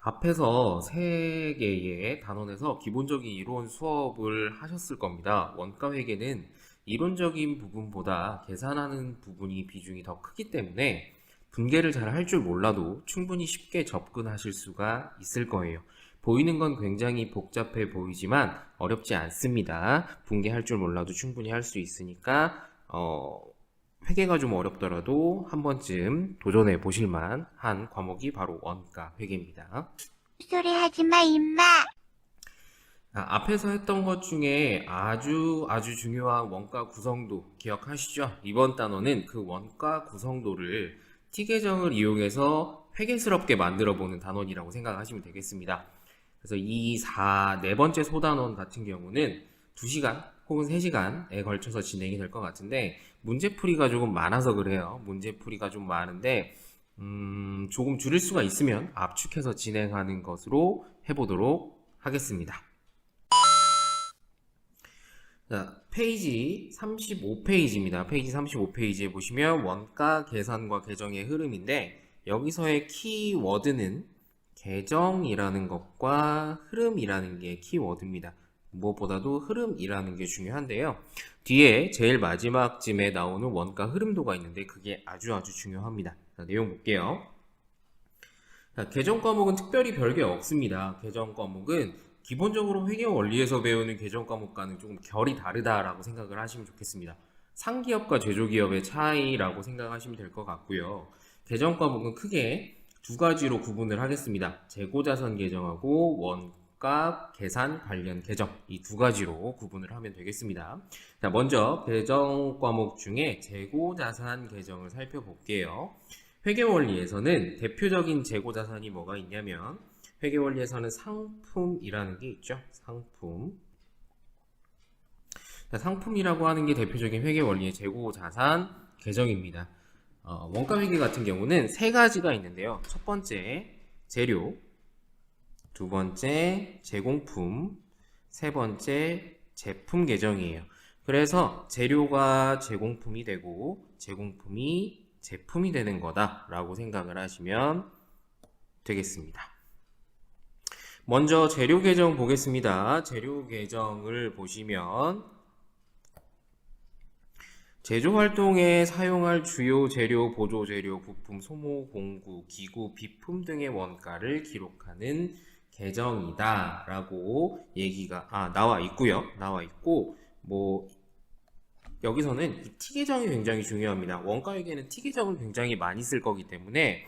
앞에서 세 개의 단원에서 기본적인 이론 수업을 하셨을 겁니다. 원가 회계는 이론적인 부분보다 계산하는 부분이 비중이 더 크기 때문에 분계를 잘 할 줄 몰라도 충분히 쉽게 접근하실 수가 있을 거예요. 보이는 건 굉장히 복잡해 보이지만 어렵지 않습니다. 분계할 줄 몰라도 충분히 할 수 있으니까 회계가 좀 어렵더라도 한 번쯤 도전해 보실만 한 과목이 바로 원가 회계입니다. 소리 하지 마, 임마. 앞에서 했던 것 중에 아주 중요한 원가 구성도 기억하시죠? 이번 단원은 그 원가 구성도를 T계정을 이용해서 회계스럽게 만들어 보는 단원이라고 생각하시면 되겠습니다. 그래서 네 번째 소단원 같은 경우는 2시간 혹은 3시간에 걸쳐서 진행이 될 것 같은데 문제풀이가 조금 많아서 그래요. 문제풀이가 좀 많은데 조금 줄일 수가 있으면 압축해서 진행하는 것으로 해보도록 하겠습니다. 자, 페이지 35페이지입니다. 페이지 35페이지에 보시면 원가 계산과 계정의 흐름인데 여기서의 키워드는 계정이라는 것과 흐름이라는 게 키워드입니다. 무엇보다도 흐름이라는 게 중요한데요. 뒤에 제일 마지막쯤에 나오는 원가 흐름도가 있는데 그게 아주 중요합니다. 자, 내용 볼게요. 자, 계정 과목은 특별히 별게 없습니다. 계정 과목은 기본적으로 회계 원리에서 배우는 계정 과목과는 조금 결이 다르다라고 생각을 하시면 좋겠습니다. 상기업과 제조기업의 차이라고 생각하시면 될 것 같고요. 계정 과목은 크게 2가지로 구분을 하겠습니다. 재고자산 계정하고 원가 계산 관련 계정, 이 2가지로 구분을 하면 되겠습니다. 자, 먼저 계정 과목 중에 재고자산 계정을 살펴볼게요. 회계원리에서는 대표적인 재고자산이 뭐가 있냐면 회계원리에서는 상품이라는 게 있죠. 상품. 자, 상품이라고 하는 게 대표적인 회계원리의 재고자산 계정입니다. 원가회계 같은 경우는 3가지가 있는데요. 첫 번째 재료, 두 번째 제공품, 세 번째 제품 계정이에요. 그래서 재료가 제공품이 되고 제공품이 제품이 되는 거다 라고 생각을 하시면 되겠습니다. 먼저 재료 계정 보겠습니다. 재료 계정을 보시면 제조 활동에 사용할 주요 재료, 보조 재료, 부품, 소모, 공구, 기구, 비품 등의 원가를 기록하는 계정이다 라고 얘기가 나와 있고요. 나와 있고 여기서는 이 T계정이 굉장히 중요합니다. 원가회계는 T계정을 굉장히 많이 쓸 거기 때문에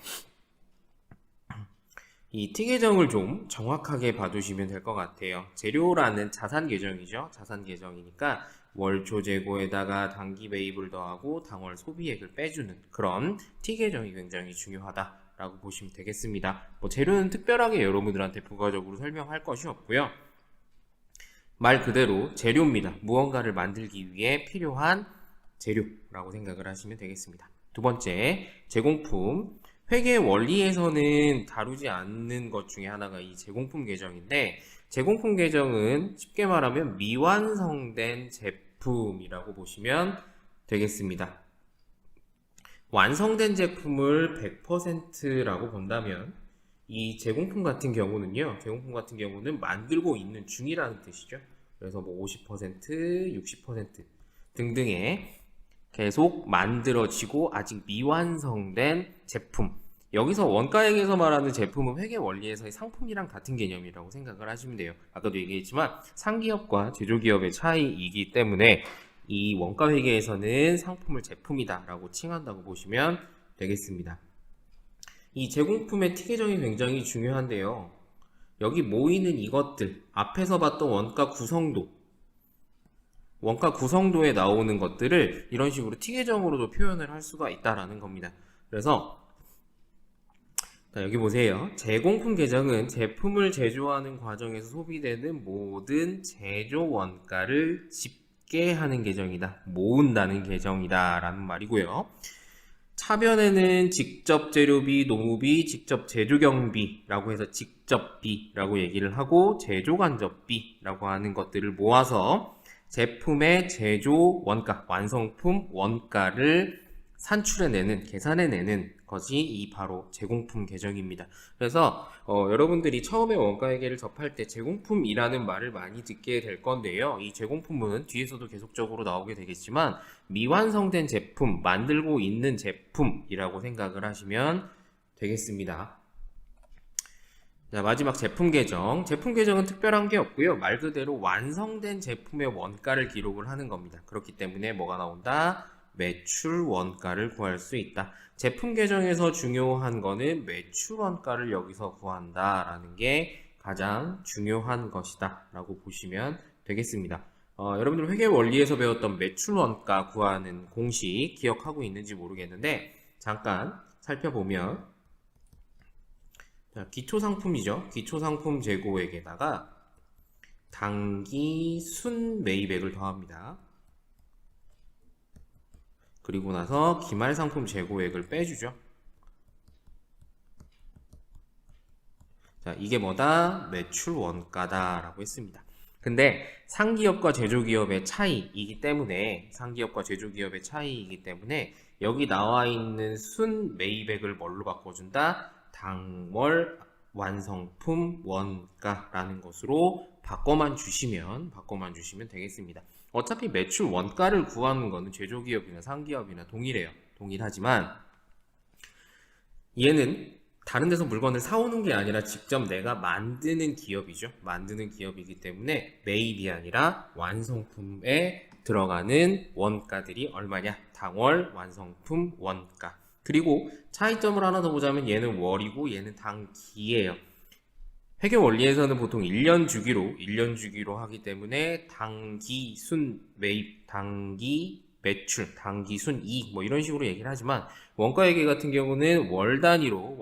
이 T계정을 좀 정확하게 봐두시면 될 것 같아요. 재료라는 자산 계정이죠. 자산 계정이니까 월초 재고에다가 당기 매입을 더하고 당월 소비액을 빼주는 그런 T계정이 굉장히 중요하다라고 보시면 되겠습니다. 재료는 특별하게 여러분들한테 부가적으로 설명할 것이 없고요. 말 그대로 재료입니다. 무언가를 만들기 위해 필요한 재료라고 생각을 하시면 되겠습니다. 두 번째, 제공품. 회계 원리에서는 다루지 않는 것 중에 하나가 이 제공품 계정인데 제공품 계정은 쉽게 말하면 미완성된 제품이라고 보시면 되겠습니다. 완성된 제품을 100%라고 본다면 이 제공품 같은 경우는 만들고 있는 중이라는 뜻이죠. 그래서 50%, 60% 등등의 계속 만들어지고 아직 미완성된 제품. 여기서 원가액에서 말하는 제품은 회계 원리에서의 상품이랑 같은 개념이라고 생각을 하시면 돼요. 아까도 얘기했지만 상기업과 제조기업의 차이이기 때문에 이 원가회계에서는 상품을 제품이다 라고 칭한다고 보시면 되겠습니다. 이 제공품의 T계정이 굉장히 중요한데요. 여기 모이는 이것들, 앞에서 봤던 원가 구성도에 나오는 것들을 이런 식으로 T계정으로도 표현을 할 수가 있다라는 겁니다. 그래서 여기 보세요. 제공품 계정은 제품을 제조하는 과정에서 소비되는 모든 제조 원가를 집계하는 계정이다. 모은다는 계정이다 라는 말이고요. 차변에는 직접 재료비, 노무비, 직접 제조 경비라고 해서 직접비라고 얘기를 하고 제조 간접비라고 하는 것들을 모아서 제품의 제조 원가, 완성품 원가를 산출해내는, 계산해내는 것이 이 바로 제공품 계정입니다. 그래서 여러분들이 처음에 원가회계를 접할 때 제공품이라는 말을 많이 듣게 될 건데요. 이 제공품은 뒤에서도 계속적으로 나오게 되겠지만 미완성된 제품, 만들고 있는 제품이라고 생각을 하시면 되겠습니다. 자, 마지막 제품 계정. 제품 계정은 특별한 게 없고요. 말 그대로 완성된 제품의 원가를 기록을 하는 겁니다. 그렇기 때문에 뭐가 나온다? 매출 원가를 구할 수 있다. 제품 계정에서 중요한 거는 매출 원가를 여기서 구한다라는 게 가장 중요한 것이다 라고 보시면 되겠습니다. 여러분들 회계 원리에서 배웠던 매출 원가 구하는 공식 기억하고 있는지 모르겠는데 잠깐 살펴보면 기초상품이죠. 기초상품 재고액에다가 당기 순 매입액을 더합니다. 그리고 나서 기말상품 재고액을 빼주죠. 자, 이게 뭐다? 매출 원가다 라고 했습니다. 근데 상기업과 제조기업의 차이이기 때문에 여기 나와 있는 순 매입액을 뭘로 바꿔준다? 당월 완성품 원가라는 것으로 바꿔만 주시면 되겠습니다. 어차피 매출 원가를 구하는 거는 제조기업이나 상기업이나 동일해요. 동일하지만 얘는 다른 데서 물건을 사오는 게 아니라 직접 내가 만드는 기업이죠. 만드는 기업이기 때문에 매입이 아니라 완성품에 들어가는 원가들이 얼마냐? 당월 완성품 원가. 그리고 차이점을 하나 더 보자면 얘는 월이고 얘는 당기예요. 회계 원리에서는 보통 1년 주기로 하기 때문에 당기 순 매입, 당기 매출, 당기 순 이익 뭐 이런 식으로 얘기를 하지만 원가회계 같은 경우는 월 단위로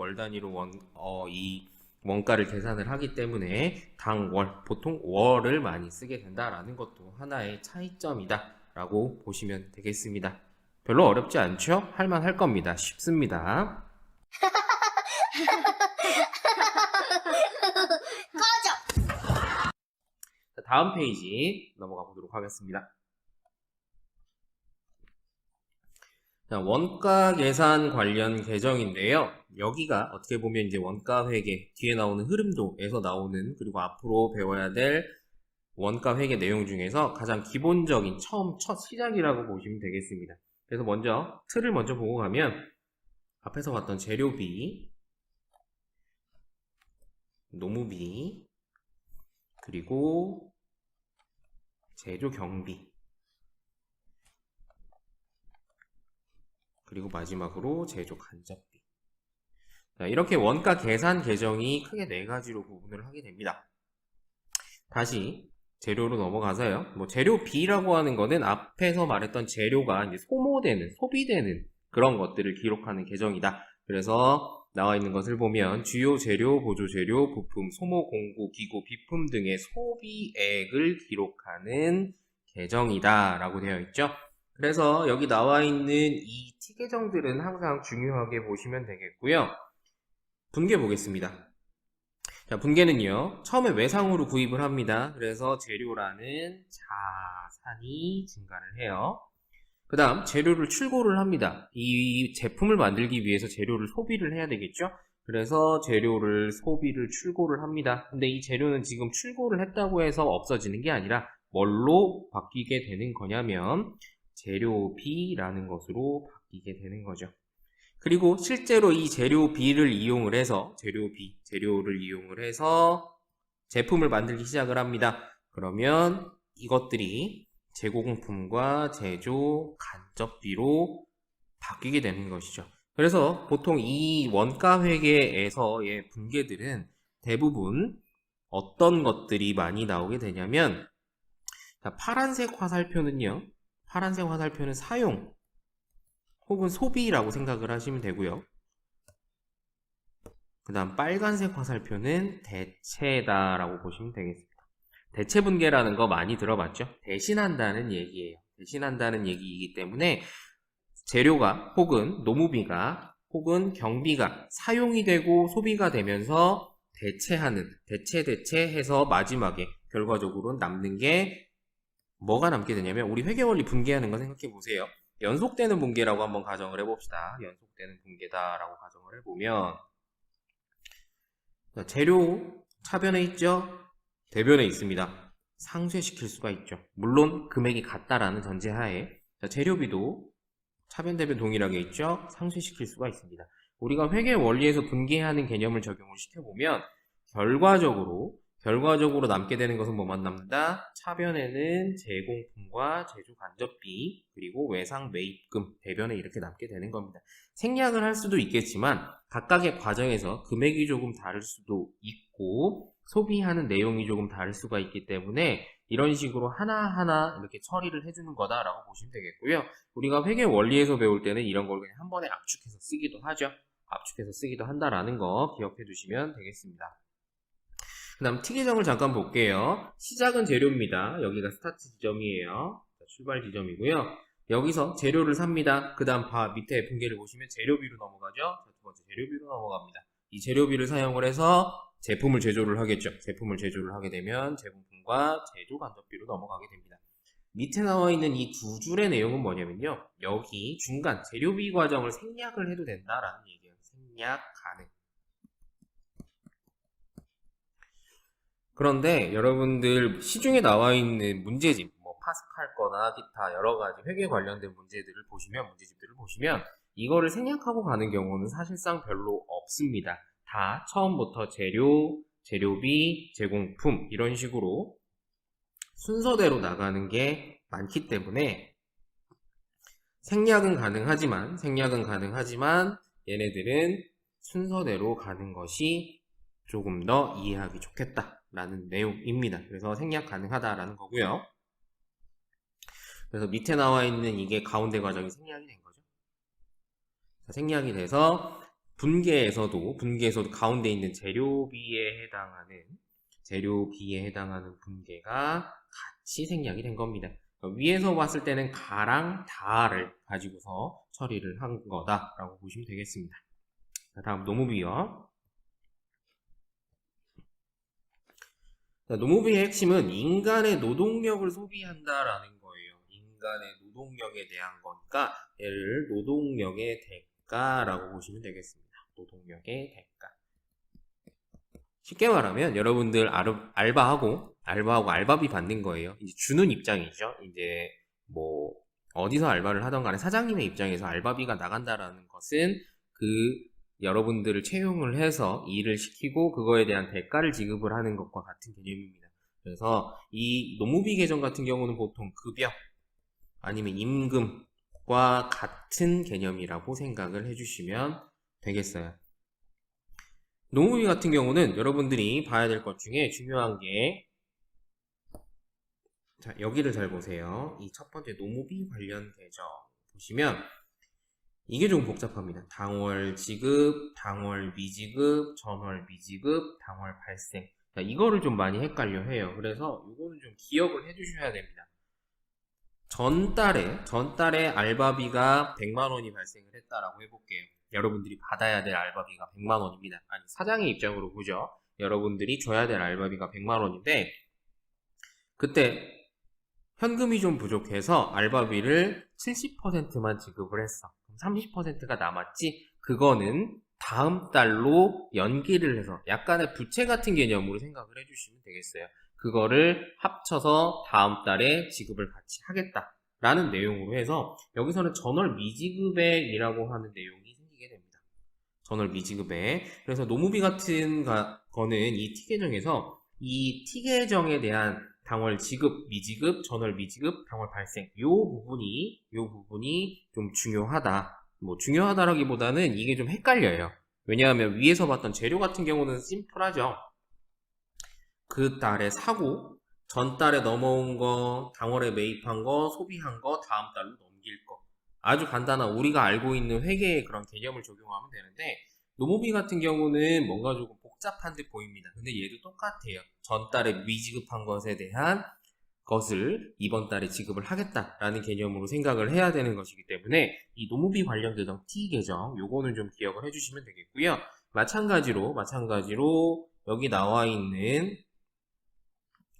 이 원가를 계산을 하기 때문에 당월, 보통 월을 많이 쓰게 된다라는 것도 하나의 차이점이다 라고 보시면 되겠습니다. 별로 어렵지 않죠? 할만할 겁니다. 쉽습니다. 다음 페이지 넘어가 보도록 하겠습니다. 자, 원가 계산 관련 계정인데요. 여기가 어떻게 보면 이제 원가 회계 뒤에 나오는 흐름도에서 나오는 그리고 앞으로 배워야 될 원가 회계 내용 중에서 가장 기본적인 첫 시작이라고 보시면 되겠습니다. 그래서 먼저 틀을 먼저 보고 가면 앞에서 봤던 재료비, 노무비, 그리고 제조 경비, 그리고 마지막으로 제조 간접비. 자, 이렇게 원가 계산 계정이 크게 네 가지로 구분을 하게 됩니다. 다시 재료로 넘어가서요. 재료비라고 하는 거는 앞에서 말했던 재료가 이제 소모되는, 소비되는 그런 것들을 기록하는 계정이다. 그래서 나와 있는 것을 보면 주요 재료, 보조 재료, 부품, 소모, 공구, 기구, 비품 등의 소비액을 기록하는 계정이다 라고 되어 있죠. 그래서 여기 나와 있는 이 T 계정들은 항상 중요하게 보시면 되겠고요. 분계 보겠습니다. 자, 분계는요, 처음에 외상으로 구입을 합니다. 그래서 재료라는 자산이 증가를 해요. 그 다음 재료를 출고를 합니다. 이 제품을 만들기 위해서 재료를 소비를 해야 되겠죠. 그래서 재료를 소비를 출고를 합니다. 근데 이 재료는 지금 출고를 했다고 해서 없어지는 게 아니라 뭘로 바뀌게 되는 거냐면 재료비라는 것으로 바뀌게 되는 거죠. 그리고 실제로 이 재료비를 이용을 해서 재료를 이용을 해서 제품을 만들기 시작을 합니다. 그러면 이것들이 제공품과 제조 간접비로 바뀌게 되는 것이죠. 그래서 보통 이 원가 회계에서의 분계들은 대부분 어떤 것들이 많이 나오게 되냐면, 자, 파란색 화살표는요, 파란색 화살표는 사용 혹은 소비라고 생각을 하시면 되고요. 그 다음 빨간색 화살표는 대체다라고 보시면 되겠습니다. 대체 분계라는 거 많이 들어봤죠? 대신한다는 얘기예요. 대신한다는 얘기이기 때문에 재료가 혹은 노무비가 혹은 경비가 사용이 되고 소비가 되면서 대체해서 마지막에 결과적으로 남는 게 뭐가 남게 되냐면 우리 회계원리 분개하는 거 생각해 보세요. 연속되는 분개라고 한번 가정을 해봅시다. 연속되는 분개다라고 가정을 해보면 재료 차변에 있죠? 대변에 있습니다. 상쇄시킬 수가 있죠. 물론 금액이 같다라는 전제하에 재료비도 차변 대변 동일하게 있죠? 상쇄시킬 수가 있습니다. 우리가 회계 원리에서 분개하는 개념을 적용을 시켜보면 결과적으로 남게 되는 것은 뭐만 남는다? 차변에는 제공품과 제조 간접비 그리고 외상 매입금 대변에 이렇게 남게 되는 겁니다. 생략을 할 수도 있겠지만 각각의 과정에서 금액이 조금 다를 수도 있고 소비하는 내용이 조금 다를 수가 있기 때문에 이런 식으로 하나하나 이렇게 처리를 해주는 거다라고 보시면 되겠고요. 우리가 회계 원리에서 배울 때는 이런 걸 그냥 한 번에 압축해서 쓰기도 하죠. 압축해서 쓰기도 한다라는 거 기억해 두시면 되겠습니다. 그 다음 T계정을 잠깐 볼게요. 시작은 재료입니다. 여기가 스타트 지점이에요. 출발 지점이고요. 여기서 재료를 삽니다. 그 다음 밑에 분개를 보시면 재료비로 넘어가죠. 두 번째 재료비로 넘어갑니다. 이 재료비를 사용을 해서 제품을 제조를 하겠죠. 제품을 제조를 하게 되면 제공품과 제조 간접비로 넘어가게 됩니다. 밑에 나와 있는 이 두 줄의 내용은 뭐냐면요. 여기 중간 재료비 과정을 생략을 해도 된다라는 얘기예요. 생략 가능. 그런데 여러분들 시중에 나와 있는 문제집, 뭐 파스칼 거나 기타 여러 가지 회계 관련된 문제집들을 보시면 이거를 생략하고 가는 경우는 사실상 별로 없습니다. 다 처음부터 재료, 재료비, 제공품 이런 식으로 순서대로 나가는 게 많기 때문에 생략은 가능하지만 얘네들은 순서대로 가는 것이 조금 더 이해하기 좋겠다라는 내용입니다. 그래서 생략 가능하다라는 거고요. 그래서 밑에 나와 있는 이게 가운데 과정이 생략이 된 거죠. 생략이 돼서 분개에서도 가운데 있는 재료비에 해당하는 분개가 같이 생략이 된 겁니다. 위에서 봤을 때는 가랑 다를 가지고서 처리를 한 거다라고 보시면 되겠습니다. 다음 노무비요. 노무비의 핵심은 인간의 노동력을 소비한다라는 거예요. 인간의 노동력에 대한 거니까 얘를 노동력의 대가라고 보시면 되겠습니다. 노동력의 대가. 쉽게 말하면 여러분들 알바하고 알바비 받는 거예요. 이제 주는 입장이죠. 이제 뭐 어디서 알바를 하던 간에 사장님의 입장에서 알바비가 나간다라는 것은 여러분들을 채용을 해서 일을 시키고 그거에 대한 대가를 지급을 하는 것과 같은 개념입니다. 그래서 이 노무비 계정 같은 경우는 보통 급여 아니면 임금과 같은 개념이라고 생각을 해주시면 되겠어요. 노무비 같은 경우는 여러분들이 봐야 될 것 중에 중요한 게 자, 여기를 잘 보세요. 이 첫 번째 노무비 관련 계정 보시면 이게 좀 복잡합니다. 당월 지급, 당월 미지급, 전월 미지급, 당월 발생. 자, 이거를 좀 많이 헷갈려 해요. 그래서 이거는 좀 기억을 해 주셔야 됩니다. 전달에 알바비가 100만원이 발생을 했다라고 해볼게요. 여러분들이 받아야 될 알바비가 100만원입니다. 아니, 사장의 입장으로 보죠. 여러분들이 줘야 될 알바비가 100만원인데 그때 현금이 좀 부족해서 알바비를 70%만 지급을 했어. 30%가 남았지? 그거는 다음 달로 연기를 해서 약간의 부채 같은 개념으로 생각을 해주시면 되겠어요. 그거를 합쳐서 다음 달에 지급을 같이 하겠다라는 내용으로 해서 여기서는 전월 미지급액이라고 하는 내용이 생기게 됩니다. 전월 미지급액. 그래서 노무비 같은 거는 이 T계정에서 이 T계정에 대한 당월 지급, 미지급, 전월 미지급, 당월 발생 요 부분이 좀 중요하다. 뭐 중요하다라기보다는 이게 좀 헷갈려요. 왜냐하면 위에서 봤던 재료 같은 경우는 심플하죠. 그 달에 사고 전달에 넘어온 거, 당월에 매입한 거, 소비한 거, 다음 달로 넘길 거. 아주 간단한 우리가 알고 있는 회계의 그런 개념을 적용하면 되는데 노무비 같은 경우는 뭔가 조금 복잡한 듯 보입니다. 근데 얘도 똑같아요. 전달에 미지급한 것에 대한 것을 이번 달에 지급을 하겠다라는 개념으로 생각을 해야 되는 것이기 때문에 이 노무비 관련 계정 T 계정 요거는 좀 기억을 해주시면 되겠고요. 마찬가지로 여기 나와 있는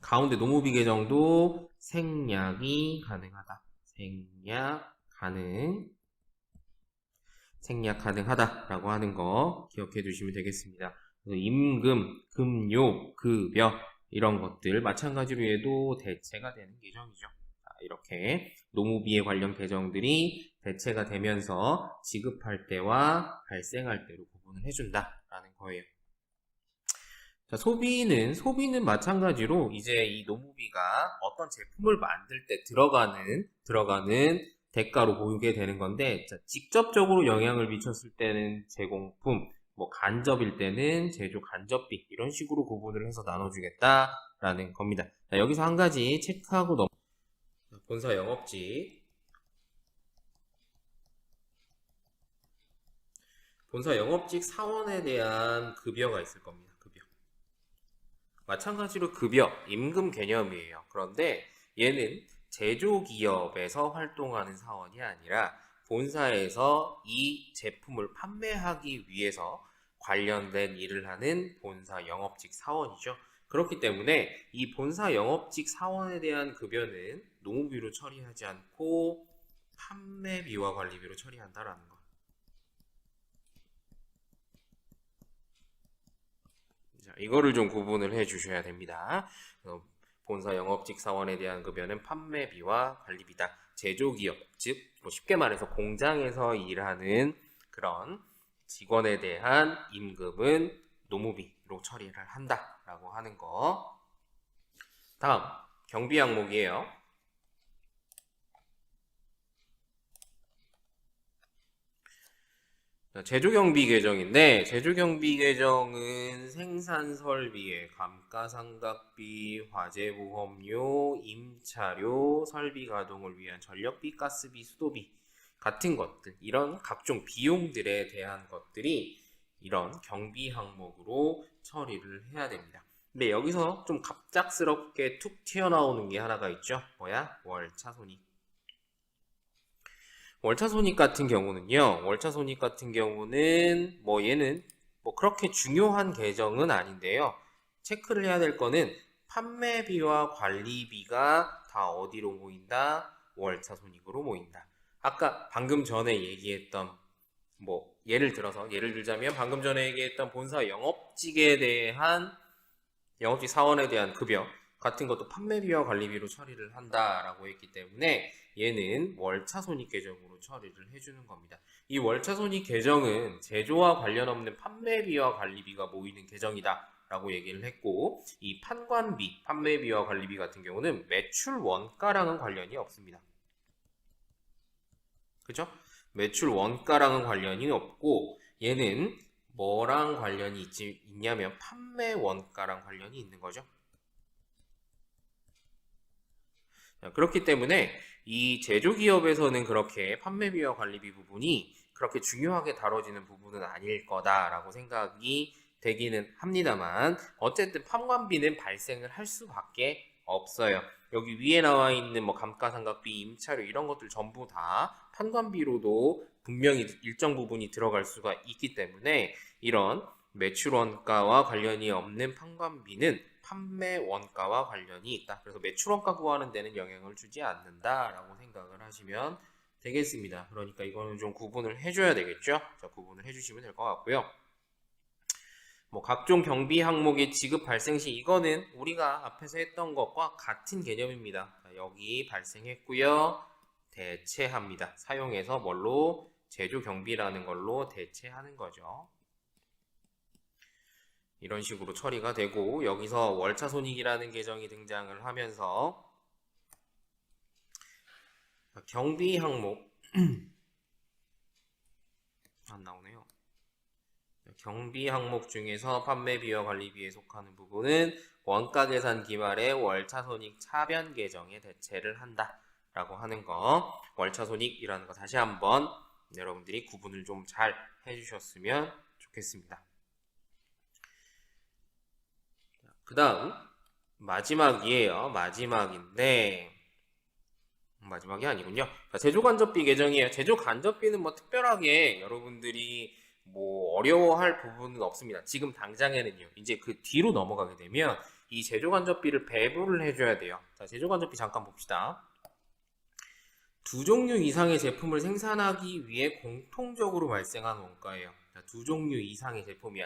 가운데 노무비 계정도 생략이 가능하다. 생략 가능하다라고 하는 거 기억해 두시면 되겠습니다. 그래서 임금, 금요, 급여 이런 것들 마찬가지로 얘도 대체가 되는 계정이죠. 이렇게 노무비에 관련 계정들이 대체가 되면서 지급할 때와 발생할 때로 구분을 해준다라는 거예요. 자, 소비는 마찬가지로 이제 이 노무비가 어떤 제품을 만들 때 들어가는 대가로 보이게 되는 건데, 자, 직접적으로 영향을 미쳤을 때는 제공품, 뭐 간접일 때는 제조 간접비 이런 식으로 구분을 해서 나눠주겠다라는 겁니다. 자, 여기서 한 가지 체크하고 본사 영업직 사원에 대한 급여가 있을 겁니다. 급여. 마찬가지로 급여, 임금 개념이에요. 그런데 얘는 제조기업에서 활동하는 사원이 아니라 본사에서 이 제품을 판매하기 위해서 관련된 일을 하는 본사 영업직 사원이죠. 그렇기 때문에 이 본사 영업직 사원에 대한 급여는 노무비로 처리하지 않고 판매비와 관리비로 처리한다라는 거. 자, 이거를 좀 구분을 해 주셔야 됩니다. 본사 영업직 사원에 대한 급여는 판매비와 관리비다. 제조기업, 즉 쉽게 말해서 공장에서 일하는 그런 직원에 대한 임금은 노무비로 처리를 한다라고 하는 거. 다음 경비 항목이에요. 제조경비 계정인데 제조경비 계정은 생산설비에 감가상각비, 화재보험료, 임차료, 설비 가동을 위한 전력비, 가스비, 수도비 같은 것들, 이런 각종 비용들에 대한 것들이 이런 경비 항목으로 처리를 해야 됩니다. 근데 여기서 좀 갑작스럽게 툭 튀어나오는 게 하나가 있죠. 뭐야? 월차손익. 월차손익 같은 경우는요, 얘는 그렇게 중요한 계정은 아닌데요. 체크를 해야 될 거는 판매비와 관리비가 다 어디로 모인다? 월차손익으로 모인다. 아까 방금 전에 얘기했던 예를 들자면 방금 전에 얘기했던 본사 영업직에 대한 영업직 사원에 대한 급여 같은 것도 판매비와 관리비로 처리를 한다라고 했기 때문에 얘는 월차손익 계정으로 처리를 해주는 겁니다. 이 월차손익 계정은 제조와 관련 없는 판매비와 관리비가 모이는 계정이다 라고 얘기를 했고, 이 판관비, 판매비와 관리비 같은 경우는 매출 원가랑은 관련이 없습니다. 그죠? 매출 원가랑은 관련이 없고 얘는 뭐랑 관련이 있냐면 판매 원가랑 관련이 있는 거죠. 그렇기 때문에 이 제조기업에서는 그렇게 판매비와 관리비 부분이 그렇게 중요하게 다뤄지는 부분은 아닐 거다라고 생각이 되기는 합니다만, 어쨌든 판관비는 발생을 할 수밖에 없어요. 여기 위에 나와 있는 감가상각비, 임차료 이런 것들 전부 다 판관비로도 분명히 일정 부분이 들어갈 수가 있기 때문에 이런 매출 원가와 관련이 없는 판관비는 판매 원가와 관련이 있다. 그래서 매출 원가 구하는 데는 영향을 주지 않는다라고 생각을 하시면 되겠습니다. 그러니까 이거는 좀 구분을 해줘야 되겠죠. 자, 구분을 해주시면 될 것 같고요. 각종 경비 항목의 지급 발생 시 이거는 우리가 앞에서 했던 것과 같은 개념입니다. 자, 여기 발생했고요. 대체합니다. 사용해서 뭘로? 제조 경비라는 걸로 대체하는 거죠. 이런 식으로 처리가 되고, 여기서 월차손익이라는 계정이 등장을 하면서 경비 항목 안 나오네요. 경비 항목 중에서 판매비와 관리비에 속하는 부분은 원가 계산 기말에 월차손익 차변 계정에 대체를 한다 라고 하는 거. 월차손익이라는 거 다시 한번 여러분들이 구분을 좀 잘 해주셨으면 좋겠습니다. 그 다음 마지막이에요. 마지막인데 마지막이 아니군요. 자, 제조간접비 계정이에요. 제조간접비는 뭐 특별하게 여러분들이 뭐 어려워할 부분은 없습니다. 지금 당장에는요. 이제 그 뒤로 넘어가게 되면 이 제조간접비를 배부를 해줘야 돼요. 자, 제조간접비 잠깐 봅시다. 두 종류 이상의 제품을 생산하기 위해 공통적으로 발생하는 원가예요. 자, 두 종류 이상의 제품이야.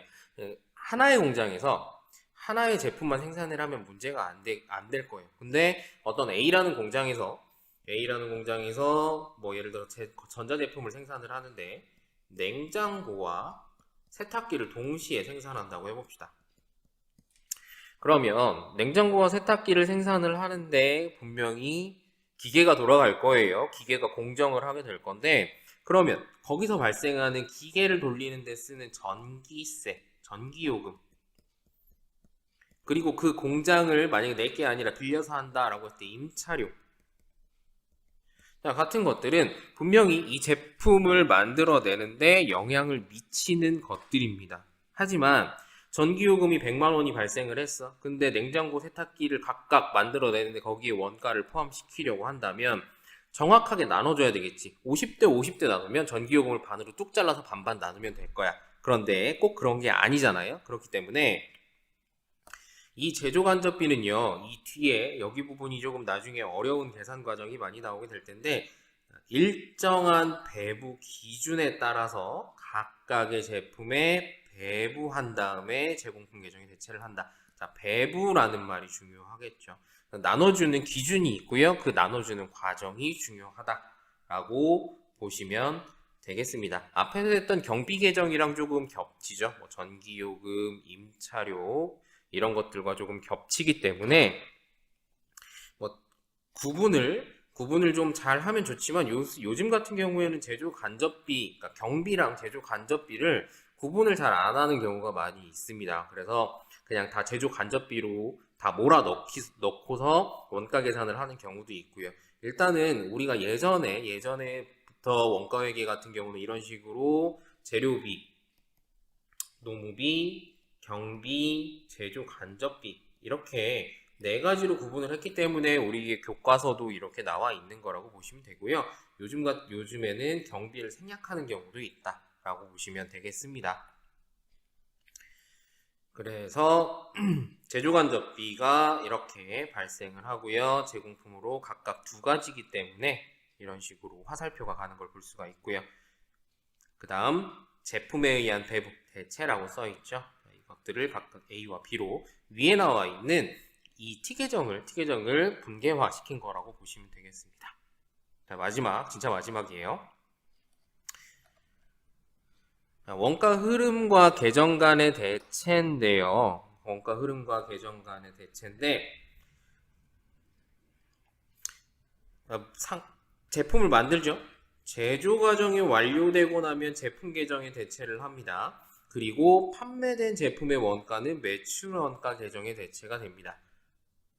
하나의 공장에서 하나의 제품만 생산을 하면 문제가 안 될 거예요. 근데 어떤 A라는 공장에서 뭐 예를 들어 전자제품을 생산을 하는데 냉장고와 세탁기를 동시에 생산한다고 해봅시다. 그러면 냉장고와 세탁기를 생산을 하는데 분명히 기계가 돌아갈 거예요. 기계가 공정을 하게 될 건데 그러면 거기서 발생하는 기계를 돌리는 데 쓰는 전기세, 전기요금 그리고 그 공장을 만약에 내게 아니라 빌려서 한다라고 했을 때 임차료 자, 같은 것들은 분명히 이 제품을 만들어내는데 영향을 미치는 것들입니다. 하지만 전기요금이 100만 원이 발생을 했어. 근데 냉장고, 세탁기를 각각 만들어내는데 거기에 원가를 포함시키려고 한다면 정확하게 나눠줘야 되겠지. 50대 50대 나누면 전기요금을 반으로 뚝 잘라서 반반 나누면 될 거야. 그런데 꼭 그런 게 아니잖아요. 그렇기 때문에 이 제조간접비는요, 이 뒤에 여기 부분이 조금 나중에 어려운 계산 과정이 많이 나오게 될 텐데 일정한 배부 기준에 따라서 각각의 제품에 배부한 다음에 제공품 계정에 대체를 한다. 자, 배부라는 말이 중요하겠죠. 나눠주는 기준이 있고요. 그 나눠주는 과정이 중요하다라고 보시면 되겠습니다. 앞에서 했던 경비 계정이랑 조금 겹치죠. 뭐 전기요금, 임차료 이런 것들과 조금 겹치기 때문에 뭐 구분을 좀 잘 하면 좋지만 요즘 같은 경우에는 제조 간접비, 그러니까 경비랑 제조 간접비를 구분을 잘 안 하는 경우가 많이 있습니다. 그래서 그냥 다 제조 간접비로 다 넣고서 원가 계산을 하는 경우도 있고요. 일단은 우리가 예전에부터 원가회계 같은 경우는 이런 식으로 재료비, 노무비, 경비, 제조 간접비 이렇게 네 가지로 구분을 했기 때문에 우리 교과서도 이렇게 나와 있는 거라고 보시면 되고요. 요즘에는 경비를 생략하는 경우도 있다라고 보시면 되겠습니다. 그래서 제조간접비가 이렇게 발생을 하고요. 제공품으로 각각 두 가지이기 때문에 이런 식으로 화살표가 가는 걸 볼 수가 있고요. 그 다음 제품에 의한 배부, 대체라고 써있죠. 이것들을 각각 A와 B로 위에 나와 있는 이 T계정을 분계화시킨 거라고 보시면 되겠습니다. 자, 진짜 마지막이에요. 원가 흐름과 계정 간의 대체인데요. 원가 흐름과 계정 간의 대체인데 제품을 만들죠. 제조 과정이 완료되고 나면 제품 계정에 대체를 합니다. 그리고 판매된 제품의 원가는 매출 원가 계정에 대체가 됩니다.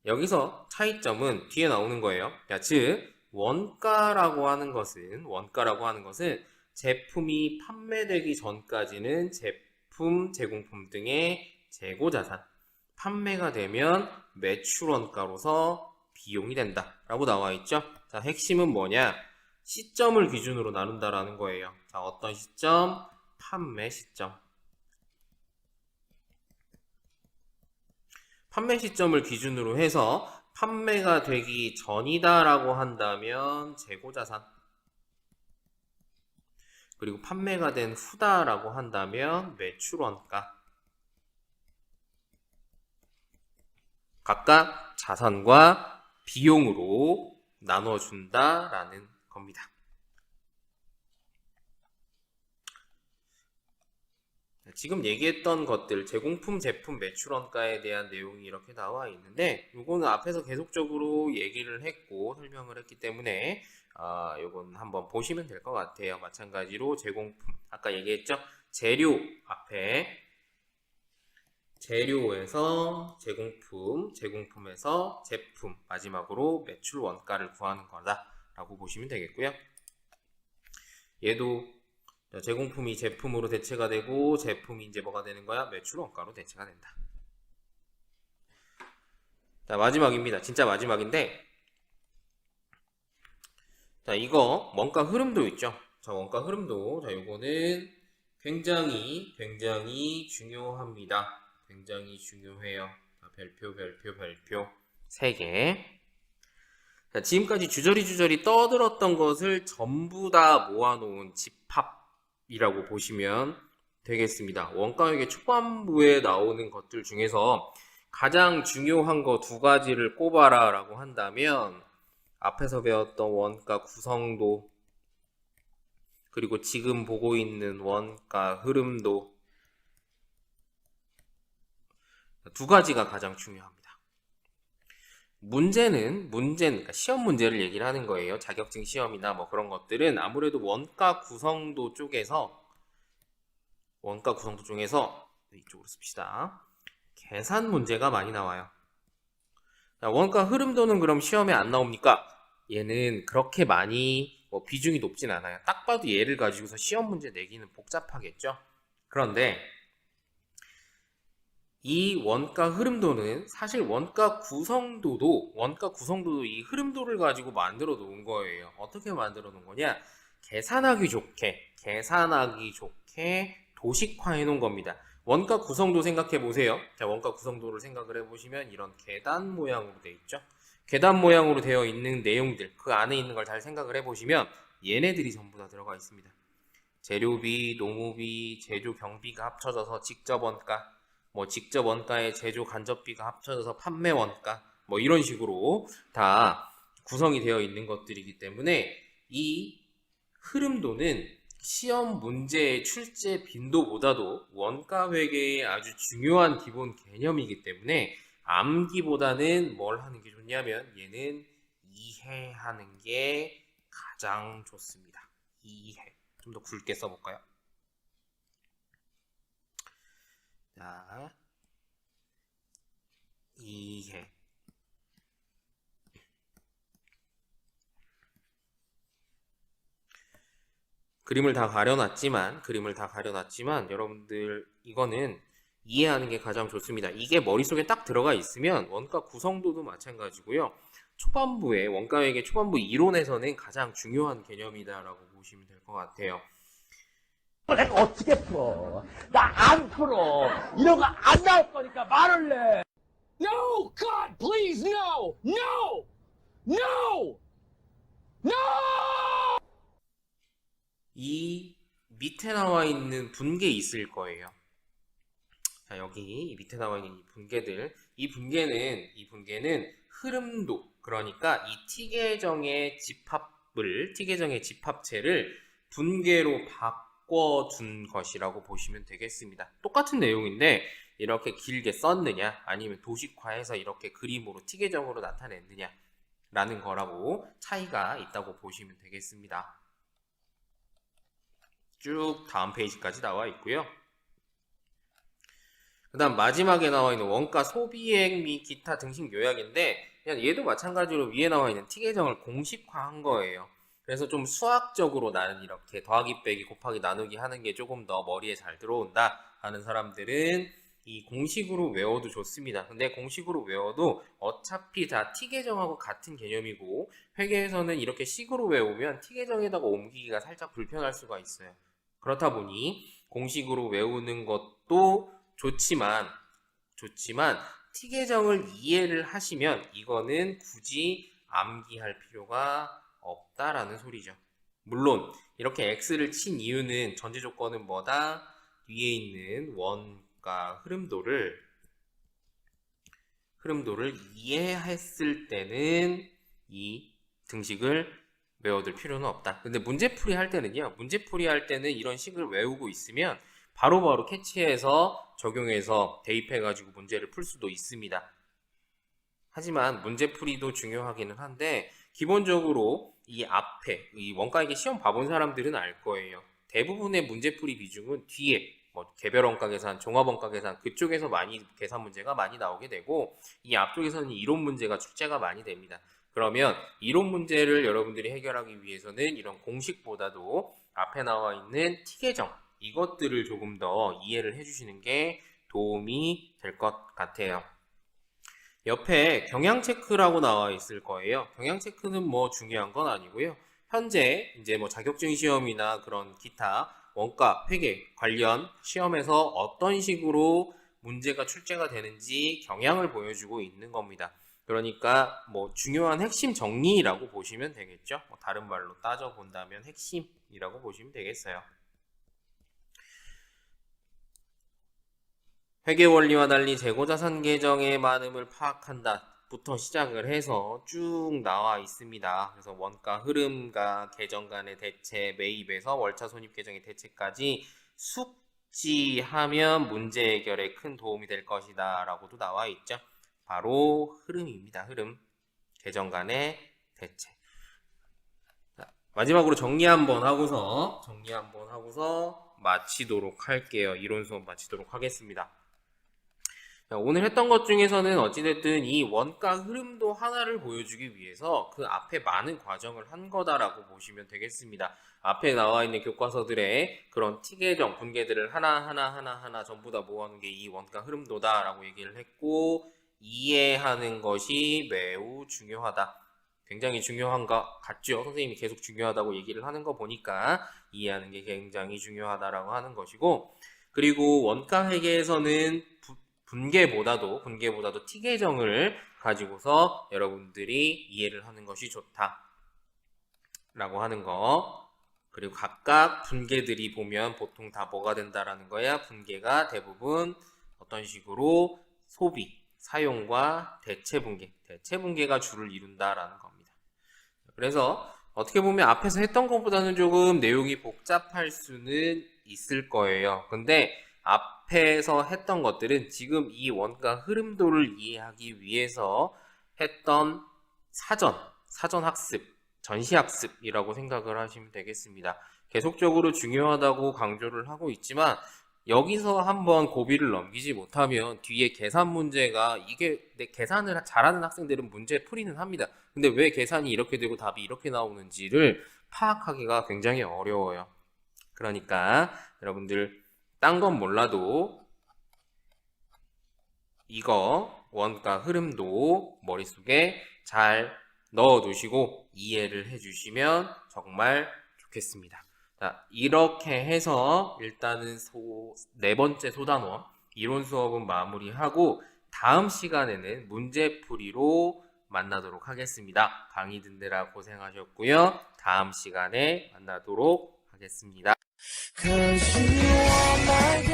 여기서 차이점은 뒤에 나오는 거예요. 즉 원가라고 하는 것은 제품이 판매되기 전까지는 제품, 제공품 등의 재고자산, 판매가 되면 매출원가로서 비용이 된다 라고 나와 있죠. 자, 핵심은 뭐냐? 시점을 기준으로 나눈다라는 거예요. 자, 어떤 시점? 판매 시점. 판매 시점을 기준으로 해서 판매가 되기 전이다 라고 한다면 재고자산, 그리고 판매가 된 후다라고 한다면 매출원가. 각각 자산과 비용으로 나눠준다라는 겁니다. 지금 얘기했던 것들, 제공품, 제품, 매출원가에 대한 내용이 이렇게 나와 있는데 이거는 앞에서 계속적으로 얘기를 했고 설명을 했기 때문에 요건 한번 보시면 될 것 같아요. 마찬가지로 제공품, 아까 얘기했죠? 재료 앞에 재료에서 제공품, 제공품에서 제품, 마지막으로 매출 원가를 구하는 거다라고 보시면 되겠고요. 얘도 제공품이 제품으로 대체가 되고 제품이 이제 뭐가 되는 거야? 매출 원가로 대체가 된다. 자, 마지막입니다. 진짜 마지막인데, 자, 이거 원가 흐름도 있죠. 자, 원가 흐름도, 자, 요거는 굉장히 중요합니다. 굉장히 중요해요. 자, 별표 3개. 자, 지금까지 주저리 떠들었던 것을 전부 다 모아놓은 집합이라고 보시면 되겠습니다. 원가액의 초반부에 나오는 것들 중에서 가장 중요한 거 두 가지를 꼽아라 라고 한다면, 앞에서 배웠던 원가 구성도, 그리고 지금 보고 있는 원가 흐름도, 두 가지가 가장 중요합니다. 문제는 그러니까 시험 문제를 얘기를 하는 거예요. 자격증 시험이나 뭐 그런 것들은 아무래도 원가 구성도 중에서 이쪽으로 씁시다. 계산 문제가 많이 나와요. 자, 원가 흐름도는 그럼 시험에 안 나옵니까? 얘는 그렇게 많이 비중이 높진 않아요. 딱 봐도 얘를 가지고서 시험 문제 내기는 복잡하겠죠. 그런데 이 원가 흐름도는 사실 원가 구성도도 이 흐름도를 가지고 만들어 놓은 거예요. 어떻게 만들어 놓은 거냐? 계산하기 좋게 도식화해 놓은 겁니다. 원가 구성도 생각해 보세요. 자, 원가 구성도를 생각을 해 보시면 이런 계단 모양으로 되어 있죠. 계단 모양으로 되어 있는 내용들, 그 안에 있는 걸 잘 생각을 해 보시면 얘네들이 전부 다 들어가 있습니다. 재료비, 노무비, 제조 경비가 합쳐져서 직접 원가, 직접 원가에 제조 간접비가 합쳐져서 판매 원가, 이런 식으로 다 구성이 되어 있는 것들이기 때문에 이 흐름도는 시험 문제의 출제 빈도보다도 원가 회계의 아주 중요한 기본 개념이기 때문에 암기보다는 뭘 하는 게 좋냐면 얘는 이해하는 게 가장 좋습니다. 이해. 좀 더 굵게 써볼까요? 자, 이해. 그림을 다 가려놨지만 여러분들 이거는 이해하는 게 가장 좋습니다. 이게 머릿속에 딱 들어가 있으면 원가 구성도도 마찬가지고요. 초반부에 원가회계 초반부 이론에서는 가장 중요한 개념이다라고 보시면 될 것 같아요. 내가 어떻게 풀어? 나 안 풀어. 이런 거 안 나올 거니까 말을 내. No, God, please, no, no, no, no. 이 밑에 나와 있는 분계 있을 거예요. 자, 여기 이 밑에 나와 있는 이 분계들, 이 분계는 흐름도, 그러니까 이 T계정의 집합체를 분계로 바꿔준 것이라고 보시면 되겠습니다. 똑같은 내용인데 이렇게 길게 썼느냐, 아니면 도식화해서 이렇게 그림으로 T계정으로 나타냈느냐 라는 거라고 차이가 있다고 보시면 되겠습니다. 쭉 다음 페이지까지 나와 있고요. 그 다음 마지막에 나와 있는 원가 소비액 및 기타 등식 요약인데, 그냥 얘도 마찬가지로 위에 나와 있는 T계정을 공식화한 거예요. 그래서 좀 수학적으로 나는 이렇게 더하기 빼기 곱하기 나누기 하는 게 조금 더 머리에 잘 들어온다 하는 사람들은 이 공식으로 외워도 좋습니다. 근데 공식으로 외워도 어차피 다 T계정하고 같은 개념이고, 회계에서는 이렇게 식으로 외우면 T계정에다가 옮기기가 살짝 불편할 수가 있어요. 그렇다 보니 공식으로 외우는 것도 좋지만 T계정을 이해를 하시면 이거는 굳이 암기할 필요가 없다라는 소리죠. 물론 이렇게 X를 친 이유는 전제 조건은 뭐다? 위에 있는 원가 흐름도를 이해했을 때는 이 등식을 외워둘 필요는 없다. 근데 문제풀이 할 때는 이런 식을 외우고 있으면 바로바로 캐치해서 적용해서 대입해가지고 문제를 풀 수도 있습니다. 하지만 문제풀이도 중요하기는 한데, 기본적으로 이 앞에 이 원가회계 시험 봐본 사람들은 알 거예요. 대부분의 문제풀이 비중은 뒤에 개별 원가 계산, 종합 원가 계산 그쪽에서 많이 계산 문제가 많이 나오게 되고, 이 앞쪽에서는 이론 문제가 출제가 많이 됩니다. 그러면 이론 문제를 여러분들이 해결하기 위해서는 이런 공식보다도 앞에 나와 있는 T계정, 이것들을 조금 더 이해를 해주시는 게 도움이 될 것 같아요. 옆에 경향 체크라고 나와 있을 거예요. 경향 체크는 뭐 중요한 건 아니고요. 현재 이제 뭐 자격증 시험이나 그런 기타 원가, 회계 관련 시험에서 어떤 식으로 문제가 출제가 되는지 경향을 보여주고 있는 겁니다. 그러니까 뭐 중요한 핵심 정리라고 보시면 되겠죠. 뭐 다른 말로 따져본다면 핵심이라고 보시면 되겠어요. 회계 원리와 달리 재고자산 계정의 많음을 파악한다 부터 시작을 해서 쭉 나와 있습니다. 그래서 원가 흐름과 계정 간의 대체, 매입에서 월차 손익 계정의 대체까지 숙지하면 문제 해결에 큰 도움이 될 것이다 라고도 나와 있죠. 바로 흐름입니다. 흐름. 계정 간의 대체. 자, 마지막으로 정리 한번 하고서 마치도록 할게요. 이론 수업 마치도록 하겠습니다. 자, 오늘 했던 것 중에서는 어찌됐든 이 원가 흐름도 하나를 보여주기 위해서 그 앞에 많은 과정을 한 거다라고 보시면 되겠습니다. 앞에 나와 있는 교과서들의 그런 T계정, 분계들을 하나 전부 다 모아놓은 게 이 원가 흐름도다라고 얘기를 했고, 이해하는 것이 매우 중요하다. 굉장히 중요한 것 같죠? 선생님이 계속 중요하다고 얘기를 하는 거 보니까 이해하는 게 굉장히 중요하다라고 하는 것이고, 그리고 원가 회계에서는 분계보다도 T계정을 가지고서 여러분들이 이해를 하는 것이 좋다 라고 하는 거. 그리고 각각 분계들이 보면 보통 다 뭐가 된다라는 거야? 분계가 대부분 어떤 식으로 소비, 사용과 대체분계가 주를 이룬다라는 겁니다. 그래서 어떻게 보면 앞에서 했던 것보다는 조금 내용이 복잡할 수는 있을 거예요. 근데 앞에서 했던 것들은 지금 이 원가 흐름도를 이해하기 위해서 했던 사전 학습, 전시 학습이라고 생각을 하시면 되겠습니다. 계속적으로 중요하다고 강조를 하고 있지만 여기서 한번 고비를 넘기지 못하면 뒤에 계산 문제가 이게 계산을 잘하는 학생들은 문제 풀이는 합니다. 근데 왜 계산이 이렇게 되고 답이 이렇게 나오는지를 파악하기가 굉장히 어려워요. 그러니까 여러분들 딴 건 몰라도 이거 원가 흐름도 머릿속에 잘 넣어두시고 이해를 해주시면 정말 좋겠습니다. 자, 이렇게 해서 일단은 네 번째 소단원 이론 수업은 마무리하고 다음 시간에는 문제풀이로 만나도록 하겠습니다. 강의 듣느라 고생하셨고요. 다음 시간에 만나도록 하겠습니다. 'Cause you are my